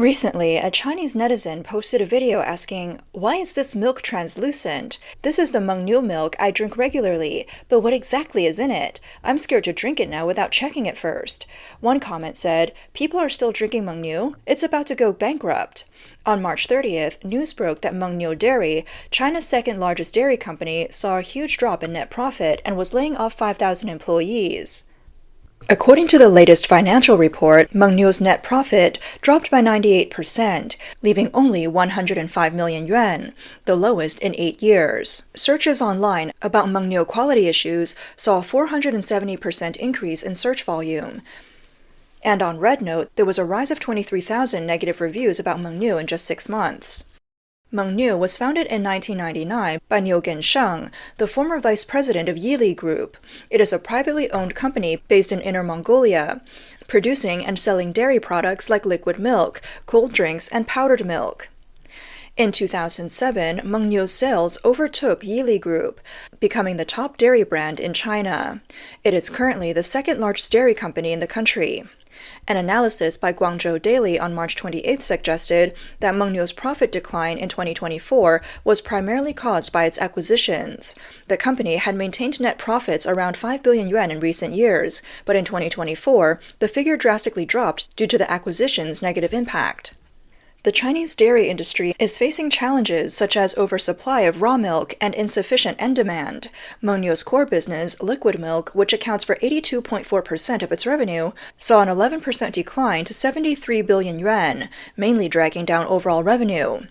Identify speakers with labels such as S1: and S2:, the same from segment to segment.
S1: Recently, a Chinese netizen posted a video asking, "Why is this milk translucent? This is the Mengniu milk I drink regularly, but what exactly is in it? I'm scared to drink it now without checking it first." One comment said, "People are still drinking Mengniu? It's about to go bankrupt." On March 30th, news broke that Mengniu Dairy, China's second largest dairy company, saw a huge drop in net profit and was laying off 5,000 employees. According to the latest financial report, Mengniu's net profit dropped by 98%, leaving only 105 million yuan, the lowest in 8 years. Searches online about Mengniu quality issues saw a 470% increase in search volume. And on RedNote, there was a rise of 23,000 negative reviews about Mengniu in just 6 months. Mengniu was founded in 1999 by Niu Gensheng, the former vice president of Yili Group. It is a privately owned company based in Inner Mongolia, producing and selling dairy products like liquid milk, cold drinks, and powdered milk. In 2007, Mengniu's sales overtook Yili Group, becoming the top dairy brand in China. It is currently the second largest dairy company in the country. An analysis by Guangzhou Daily on March 28th suggested that Mengniu's profit decline in 2024 was primarily caused by its acquisitions. The company had maintained net profits around 5 billion yuan in recent years, but in 2024, the figure drastically dropped due to the acquisition's negative impact. The Chinese dairy industry is facing challenges such as oversupply of raw milk and insufficient end demand. Mengniu's core business, liquid milk, which accounts for 82.4% of its revenue, saw an 11% decline to 73 billion yuan, mainly dragging down overall revenue.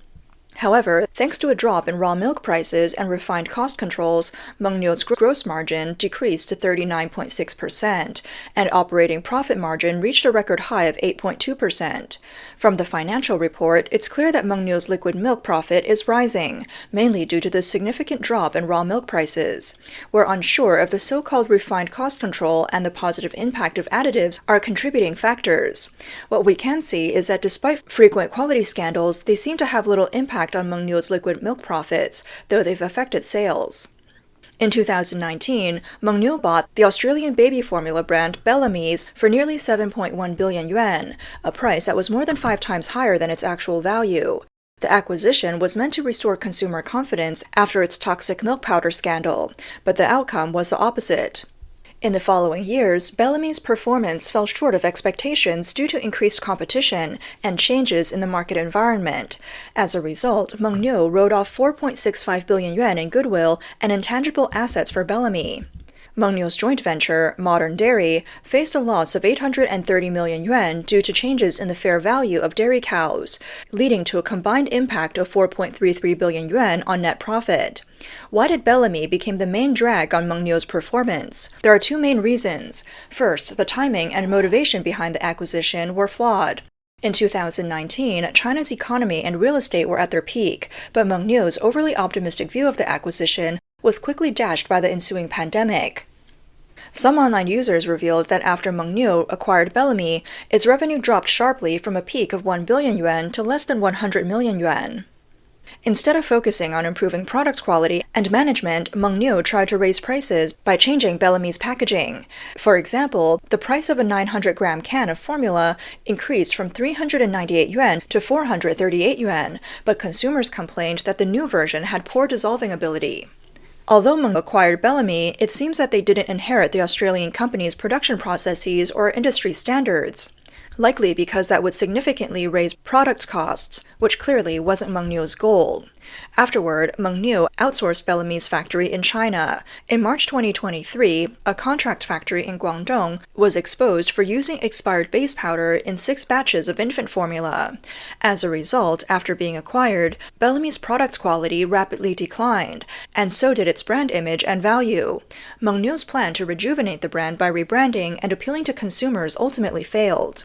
S1: However, thanks to a drop in raw milk prices and refined cost controls, Mengniu's gross margin decreased to 39.6%, and operating profit margin reached a record high of 8.2%. From the financial report, it's clear that Mengniu's liquid milk profit is rising, mainly due to the significant drop in raw milk prices. We're unsure if the so-called refined cost control and the positive impact of additives are contributing factors. What we can see is that despite frequent quality scandals, they seem to have little impact on Mengniu's liquid milk profits, though they've affected sales. In 2019, Mengniu bought the Australian baby formula brand Bellamy's for nearly 7.1 billion yuan, a price that was more than 5 times higher than its actual value. The acquisition was meant to restore consumer confidence after its toxic milk powder scandal, but the outcome was the opposite. In the following years, Bellamy's performance fell short of expectations due to increased competition and changes in the market environment. As a result, Mengniu wrote off 4.65 billion yuan in goodwill and intangible assets for Bellamy. Mengniu's joint venture, Modern Dairy, faced a loss of 830 million yuan due to changes in the fair value of dairy cows, leading to a combined impact of 4.33 billion yuan on net profit. Why did Bellamy become the main drag on Mengniu's performance? There are 2 main reasons. First, the timing and motivation behind the acquisition were flawed. In 2019, China's economy and real estate were at their peak, but Mengniu's overly optimistic view of the acquisition was quickly dashed by the ensuing pandemic. Some online users revealed that after Mengniu acquired Bellamy, its revenue dropped sharply from a peak of 1 billion yuan to less than 100 million yuan. Instead of focusing on improving product quality and management, Mengniu tried to raise prices by changing Bellamy's packaging. For example, the price of a 900-gram can of formula increased from 398 yuan to 438 yuan, but consumers complained that the new version had poor dissolving ability. Although Mengniu acquired Bellamy, it seems that they didn't inherit the Australian company's production processes or industry standards, likely because that would significantly raise product costs, which clearly wasn't Mengniu's goal. Afterward, Mengniu outsourced Bellamy's factory in China. In March 2023, a contract factory in Guangdong was exposed for using expired base powder in 6 batches of infant formula. As a result, after being acquired, Bellamy's product quality rapidly declined, and so did its brand image and value. Mengniu's plan to rejuvenate the brand by rebranding and appealing to consumers ultimately failed.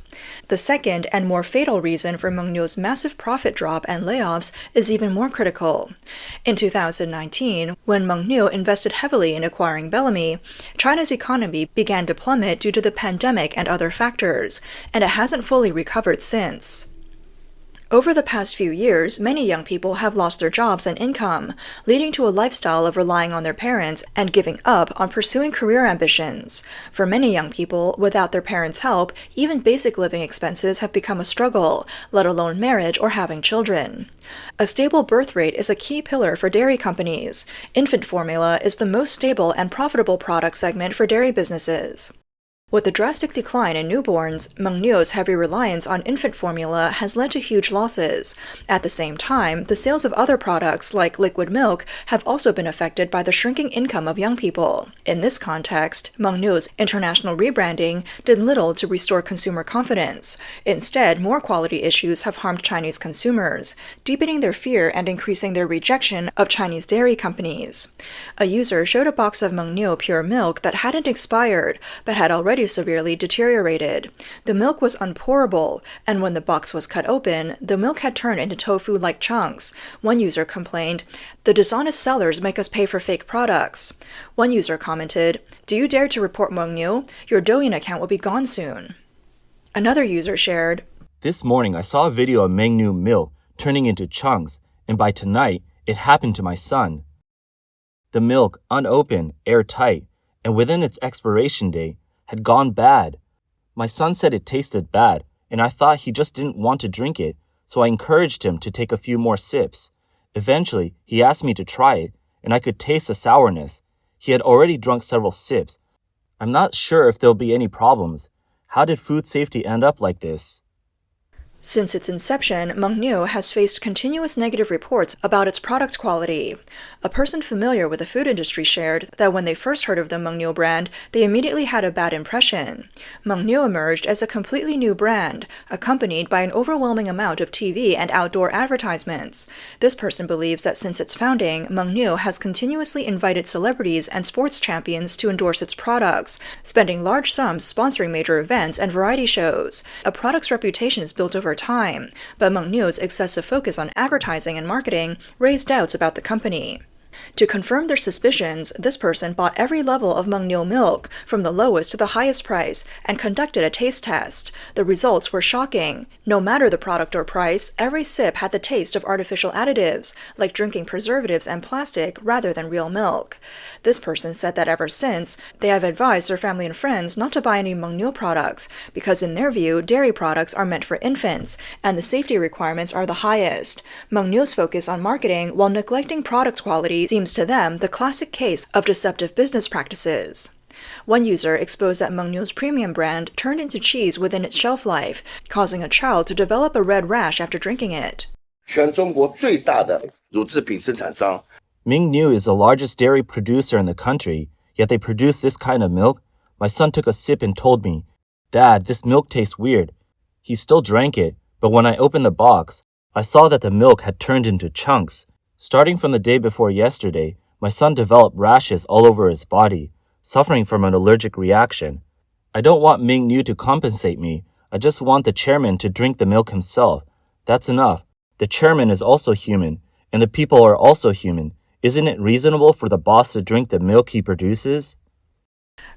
S1: The second and more fatal reason for Mengniu's massive profit drop and layoffs is even more critical. In 2019, when Mengniu invested heavily in acquiring Bellamy, China's economy began to plummet due to the pandemic and other factors, and it hasn't fully recovered since. Over the past few years, many young people have lost their jobs and income, leading to a lifestyle of relying on their parents and giving up on pursuing career ambitions. For many young people, without their parents' help, even basic living expenses have become a struggle, let alone marriage or having children. A stable birth rate is a key pillar for dairy companies. Infant formula is the most stable and profitable product segment for dairy businesses. With the drastic decline in newborns, Mengniu's heavy reliance on infant formula has led to huge losses. At the same time, the sales of other products, like liquid milk, have also been affected by the shrinking income of young people. In this context, Mengniu's international rebranding did little to restore consumer confidence. Instead, more quality issues have harmed Chinese consumers, deepening their fear and increasing their rejection of Chinese dairy companies. A user showed a box of Mengniu pure milk that hadn't expired, but had already severely deteriorated. The milk was unpourable, and when the box was cut open, the milk had turned into tofu-like chunks. One user complained, "The dishonest sellers make us pay for fake products." One user commented, "Do you dare to report Mengniu? Your Douyin account will be gone soon." Another user shared,
S2: "This morning I saw a video of Mengniu milk turning into chunks, and by tonight, it happened to my son. The milk, unopened, airtight, and within its expiration date, had gone bad. My son said it tasted bad, and I thought he just didn't want to drink it, so I encouraged him to take a few more sips. Eventually, he asked me to try it, and I could taste the sourness. He had already drunk several sips. I'm not sure if there'll be any problems. How did food safety end up like this?"
S1: Since its inception, Mengniu has faced continuous negative reports about its product quality. A person familiar with the food industry shared that when they first heard of the Mengniu brand, they immediately had a bad impression. Mengniu emerged as a completely new brand, accompanied by an overwhelming amount of TV and outdoor advertisements. This person believes that since its founding, Mengniu has continuously invited celebrities and sports champions to endorse its products, spending large sums sponsoring major events and variety shows. A product's reputation is built over time, but Mengniu's excessive focus on advertising and marketing raised doubts about the company. To confirm their suspicions, this person bought every level of Mengniu milk, from the lowest to the highest price, and conducted a taste test. The results were shocking. No matter the product or price, every sip had the taste of artificial additives, like drinking preservatives and plastic rather than real milk. This person said that ever since, they have advised their family and friends not to buy any Mengniu products, because in their view, dairy products are meant for infants, and the safety requirements are the highest. Mengniu's focus on marketing while neglecting product quality seems to them the classic case of deceptive business practices. One user exposed that Mengniu's premium brand turned into cheese within its shelf life, causing a child to develop a red rash after drinking it.
S3: 全中国最大的乳制品生产商
S2: Mengniu is the largest dairy producer in the country, yet they produce this kind of milk? My son took a sip and told me, "Dad, this milk tastes weird." He still drank it, but when I opened the box, I saw that the milk had turned into chunks. Starting from the day before yesterday, my son developed rashes all over his body, suffering from an allergic reaction. I don't want Mengniu to compensate me. I just want the chairman to drink the milk himself. That's enough. The chairman is also human, and the people are also human. Isn't it reasonable for the boss to drink the milk he produces?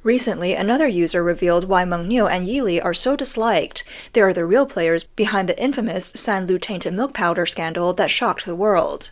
S1: Recently, another user revealed why Mengniu and Yili are so disliked. They are the real players behind the infamous Sanlu tainted milk powder scandal that shocked the world.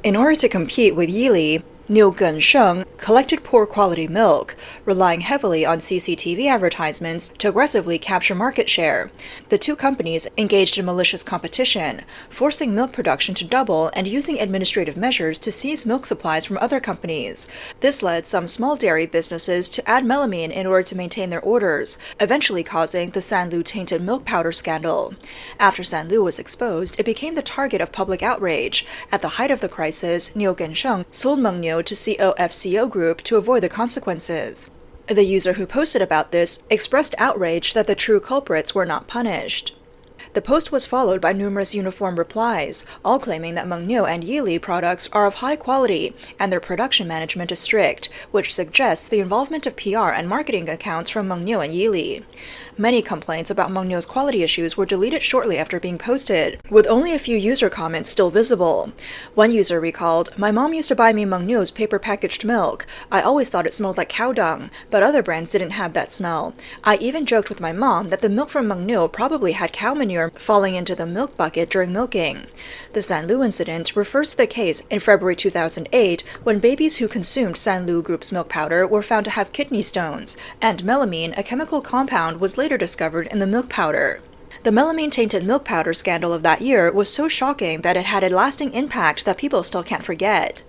S1: In order to compete with Yili, Niu Gensheng collected poor quality milk, relying heavily on CCTV advertisements to aggressively capture market share. The two companies engaged in malicious competition, forcing milk production to double and using administrative measures to seize milk supplies from other companies. This led some small dairy businesses to add melamine in order to maintain their orders, eventually causing the Sanlu tainted milk powder scandal. After Sanlu was exposed, it became the target of public outrage. At the height of the crisis, Niu Gensheng sold Mengniu to COFCO Group to avoid the consequences. The user who posted about this expressed outrage that the true culprits were not punished. The post was followed by numerous uniform replies, all claiming that Mengniu and Yili products are of high quality and their production management is strict, which suggests the involvement of PR and marketing accounts from Mengniu and Yili. Many complaints about Mengniu's quality issues were deleted shortly after being posted, with only a few user comments still visible. One user recalled, "My mom used to buy me Mengniu's paper-packaged milk. I always thought it smelled like cow dung, but other brands didn't have that smell. I even joked with my mom that the milk from Mengniu probably had cow manure near falling into the milk bucket during milking. The Sanlu incident refers to the case in February 2008 when babies who consumed Sanlu Group's milk powder were found to have kidney stones, and melamine, a chemical compound, was later discovered in the milk powder. The melamine-tainted milk powder scandal of that year was so shocking that it had a lasting impact that people still can't forget.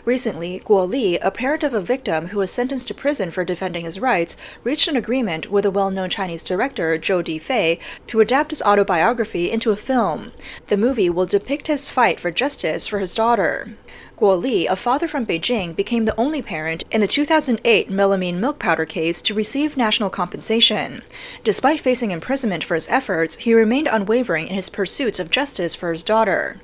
S1: Recently, Guo Li, a parent of a victim who was sentenced to prison for defending his rights, reached an agreement with a well-known Chinese director, Zhou Difei, to adapt his autobiography into a film. The movie will depict his fight for justice for his daughter. Guo Li, a father from Beijing, became the only parent in the 2008 melamine milk powder case to receive national compensation. Despite facing imprisonment for his efforts, he remained unwavering in his pursuits of justice for his daughter.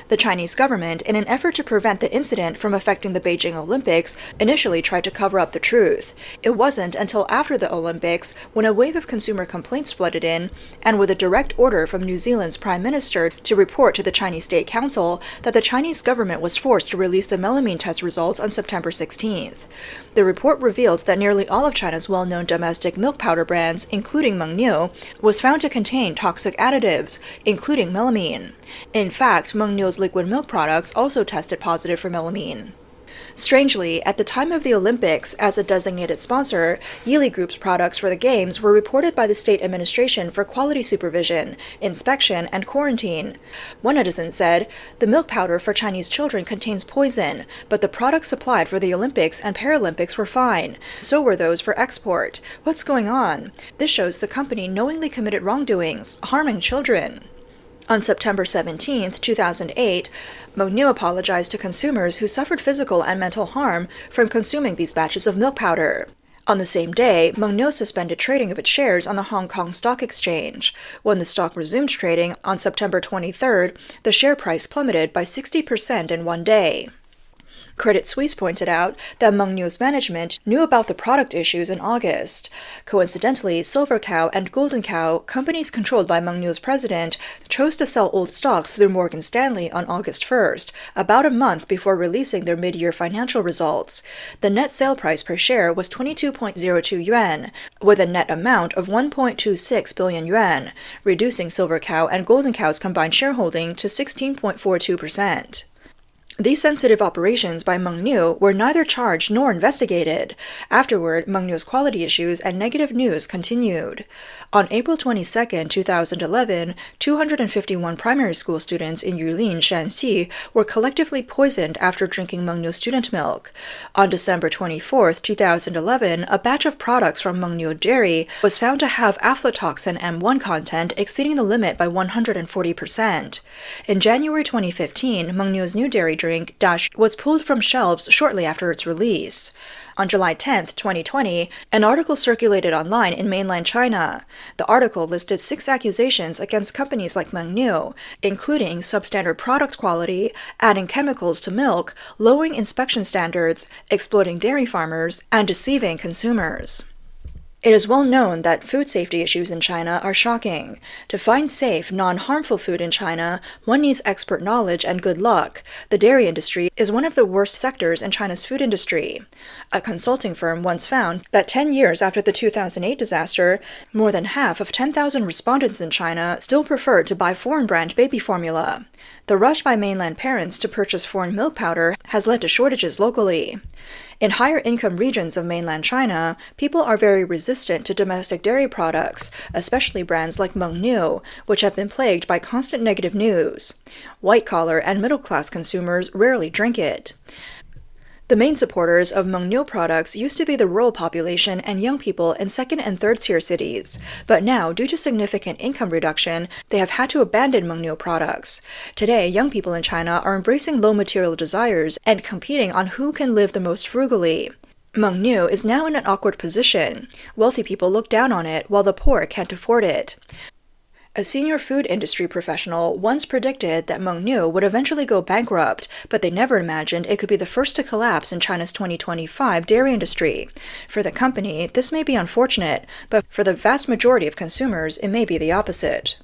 S1: The Chinese government, in an effort to prevent the incident from affecting the Beijing Olympics, initially tried to cover up the truth. It wasn't until after the Olympics, when a wave of consumer complaints flooded in, and with a direct order from New Zealand's Prime Minister to report to the Chinese State Council, that the Chinese government was forced to release the melamine test results on September 16th. The report revealed that nearly all of China's well-known domestic milk powder brands, including Mengniu, was found to contain toxic additives, including melamine. In fact, Mengniu's liquid milk products also tested positive for melamine. Strangely, at the time of the Olympics, as a designated sponsor, Yili Group's products for the Games were reported by the State Administration for Quality Supervision, Inspection, and Quarantine. One netizen said, "The milk powder for Chinese children contains poison, but the products supplied for the Olympics and Paralympics were fine. So were those for export. What's going on? This shows the company knowingly committed wrongdoings, harming children." On September 17, 2008, Mengniu apologized to consumers who suffered physical and mental harm from consuming these batches of milk powder. On the same day, Mengniu suspended trading of its shares on the Hong Kong Stock Exchange. When the stock resumed trading on September 23rd, the share price plummeted by 60% in one day. Credit Suisse pointed out that Mengniu's management knew about the product issues in August. Coincidentally, Silver Cow and Golden Cow, companies controlled by Mengniu's president, chose to sell old stocks through Morgan Stanley on August 1st, about a month before releasing their mid-year financial results. The net sale price per share was 22.02 yuan, with a net amount of 1.26 billion yuan, reducing Silver Cow and Golden Cow's combined shareholding to 16.42%. These sensitive operations by Mengniu were neither charged nor investigated. Afterward, Mengniu's quality issues and negative news continued. On April 22, 2011, 251 primary school students in Yulin, Shanxi, were collectively poisoned after drinking Mengniu student milk. On December 24, 2011, a batch of products from Mengniu Dairy was found to have aflatoxin M1 content exceeding the limit by 140%. In January 2015, Mengniu's new dairy drink, Dash, was pulled from shelves shortly after its release. On July 10, 2020, an article circulated online in mainland China. The article listed 6 accusations against companies like Mengniu, including substandard product quality, adding chemicals to milk, lowering inspection standards, exploiting dairy farmers, and deceiving consumers. It is well known that food safety issues in China are shocking. To find safe, non-harmful food in China, one needs expert knowledge and good luck. The dairy industry is one of the worst sectors in China's food industry. A consulting firm once found that 10 years after the 2008 disaster, more than half of 10,000 respondents in China still preferred to buy foreign-brand baby formula. The rush by mainland parents to purchase foreign milk powder has led to shortages locally. In higher-income regions of mainland China, people are very resistant to domestic dairy products, especially brands like Mengniu, which have been plagued by constant negative news. White-collar and middle-class consumers rarely drink it. The main supporters of Mengniu products used to be the rural population and young people in second- and third-tier cities, but now, due to significant income reduction, they have had to abandon Mengniu products. Today, young people in China are embracing low material desires and competing on who can live the most frugally. Mengniu is now in an awkward position. Wealthy people look down on it, while the poor can't afford it. A senior food industry professional once predicted that Mengniu would eventually go bankrupt, but they never imagined it could be the first to collapse in China's 2025 dairy industry. For the company, this may be unfortunate, but for the vast majority of consumers, it may be the opposite.